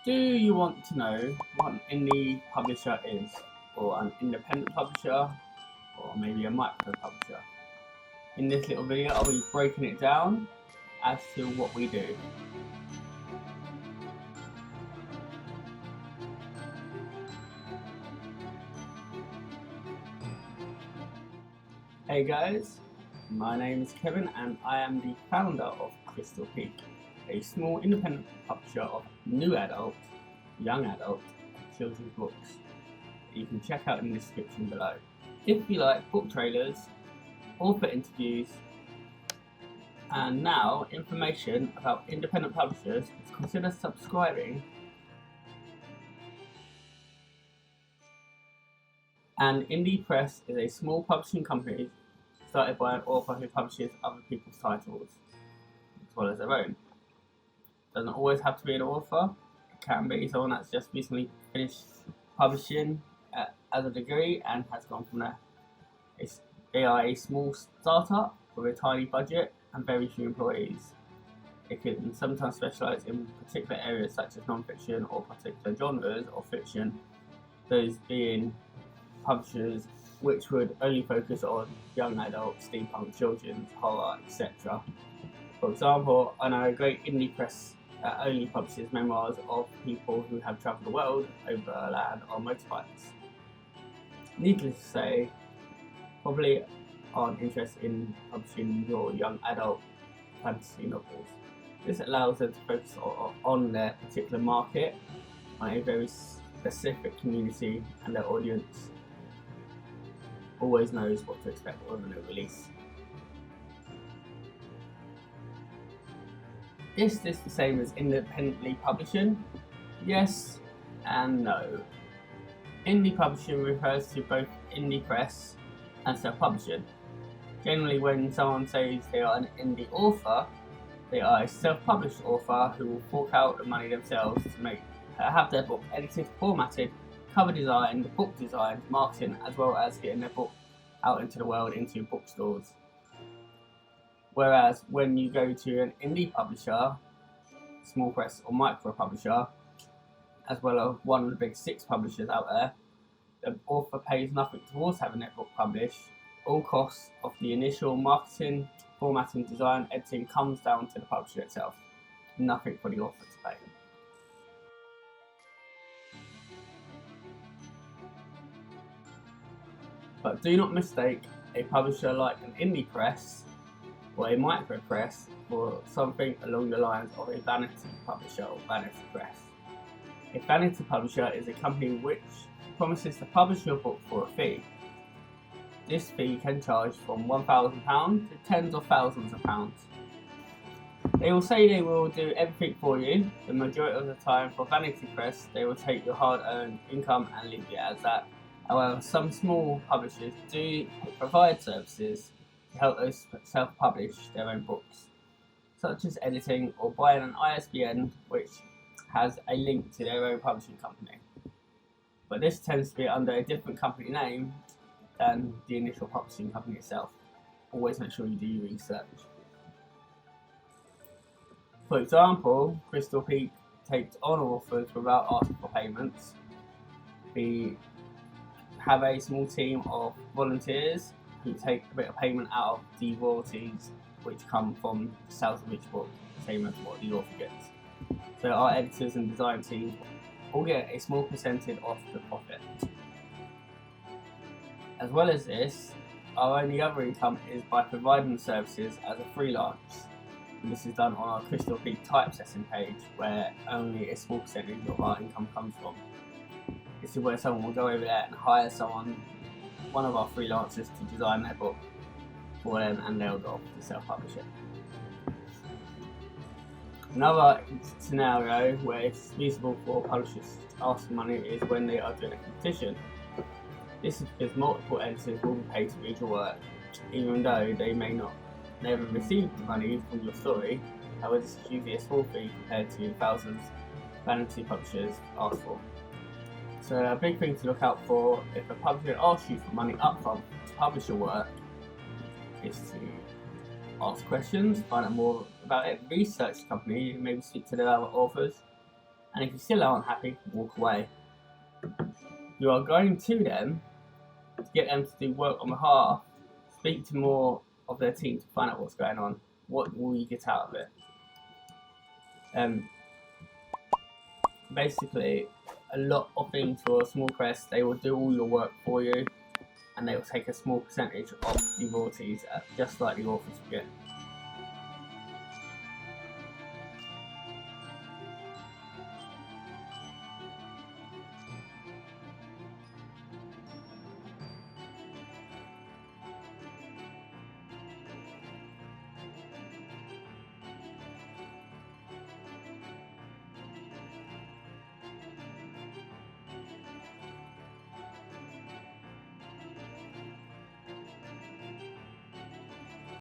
Do you want to know what an indie publisher is, or an independent publisher, or maybe a micro publisher? In this little video, I'll be breaking it down as to what we do. Hey guys, my name is Kevin and I am the founder of Kevin Peake, a small independent publisher of new adult, young adult, children's books that you can check out in the description below. If you like book trailers, author interviews, and now information about independent publishers, consider subscribing. An indie press is a small publishing company started by an author who publishes other people's titles, as well as their own. Doesn't always have to be an author. It can be someone that's just recently finished publishing as a degree and has gone from there. They are a small startup with a tiny budget and very few employees. It can sometimes specialise in particular areas such as non-fiction or particular genres of fiction, those being publishers which would only focus on young adult, steampunk, children's, horror, etc. For example, I know a great indie press that only publishes memoirs of people who have travelled the world over land on motorbikes. Needless to say, probably aren't interested in publishing your young adult fantasy novels. This allows them to focus on their particular market, on a very specific community, and their audience always knows what to expect on a new release. Is this the same as independently publishing? Yes and no. Indie publishing refers to both indie press and self-publishing. Generally, when someone says they are an indie author, they are a self-published author who will fork out the money themselves to have their book edited, formatted, cover designed, book designed, marketing, as well as getting their book out into the world, into bookstores. Whereas when you go to an indie publisher, small press or micro publisher, as well as one of the big 6 publishers out there, the author pays nothing towards having their book published. All costs of the initial marketing, formatting, design, editing comes down to the publisher itself. Nothing for the author to pay. But do not mistake a publisher like an indie press or a micro press for something along the lines of a vanity publisher or vanity press. A vanity publisher is a company which promises to publish your book for a fee. This fee can charge from £1,000 to tens of thousands of pounds. They will say they will do everything for you. The majority of the time for vanity press, they will take your hard-earned income and leave it as that. However, some small publishers do provide services to help those self-publish their own books, such as editing or buying an ISBN which has a link to their own publishing company. But this tends to be under a different company name than the initial publishing company itself. Always make sure you do your research. For example, Kevin Peake takes on authors without asking for payments. We have a small team of volunteers who take a bit of payment out of the royalties which come from the sales of each book, same as what the author gets. So our editors and design teams all get a small percentage of the profit. As well as this, our only other income is by providing services as a freelance. And this is done on our Kevin Peake typesetting page, where only a small percentage of our income comes from. This is where someone will go over there and hire one of our freelancers to design their book for them, and they'll go off to self-publish it. Another scenario where it's feasible for publishers to ask for money is when they are doing a competition. This is because multiple editors will be paid to read your work, even though they may not never receive the money from your story. However, this is usually a small fee compared to thousands vanity publishers ask for. So a big thing to look out for if a publisher asks you for money upfront to publish your work is to ask questions, find out more about it, research the company, maybe speak to the other authors, and if you still aren't happy, walk away. You are going to them to get them to do work on behalf, speak to more of their team to find out what's going on. What will you get out of it? Basically, a lot of things for a small press, they will do all your work for you, and they will take a small percentage of the royalties, just like the authors get.